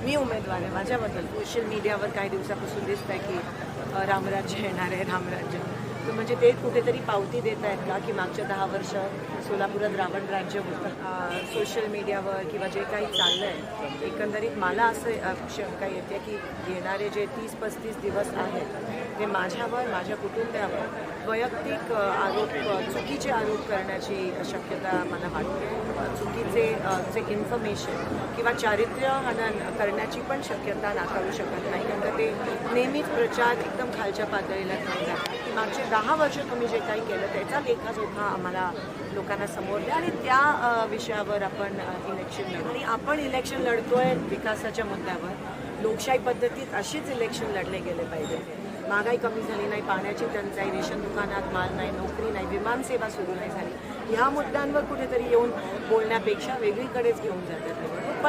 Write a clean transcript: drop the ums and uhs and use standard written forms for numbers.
मी उमेदवार आहे. माझ्याबद्दल सोशल मीडियावर काही दिवसापासून दिसत आहे की रामराज्य येणार आहे, रामराज्य. तर म्हणजे ते कुठेतरी पावती देत आहेत का की मागच्या 10 वर्ष सोलापुरात रावण राज्य होतं. सोशल मीडियावर किंवा जे काही चाललं आहे एकंदरीत मला असं शंका येते की येणारे जे 30-35 दिवस आहेत ते माझ्यावर, माझ्या कुटुंबियावर वैयक्तिक आरोप, चुकीचे आरोप करण्याची शक्यता मला वाटते. चुकीचे इन्फॉर्मेशन किंवा चारित्र्यहनन करण्याची पण शक्यता नाकारू शकत नाही. कारण ते नेहमीच प्रचार एकदम खालच्या पातळीला घेऊन जातात की मागचे 10 वर्ष तुम्ही जे काही केलं त्याचा लेखाजोखा आम्हाला लोकांना समोर द्या आणि त्या विषयावर आपण इलेक्शन लढू. आणि आपण इलेक्शन लढतोय विकासाच्या मुद्द्यावर. लोकशाही पद्धतीत अशीच इलेक्शन लढले गेले पाहिजे. महागाई कमी झाली नाही, पाण्याची टंचाई, रेशन दुकानात माल नाही, नोकरी नाही, विमानसेवा सुरू नाही झाली, ह्या मुद्द्यांवर कुठेतरी येऊन बोलण्यापेक्षा वेगळीकडेच घेऊन जातात.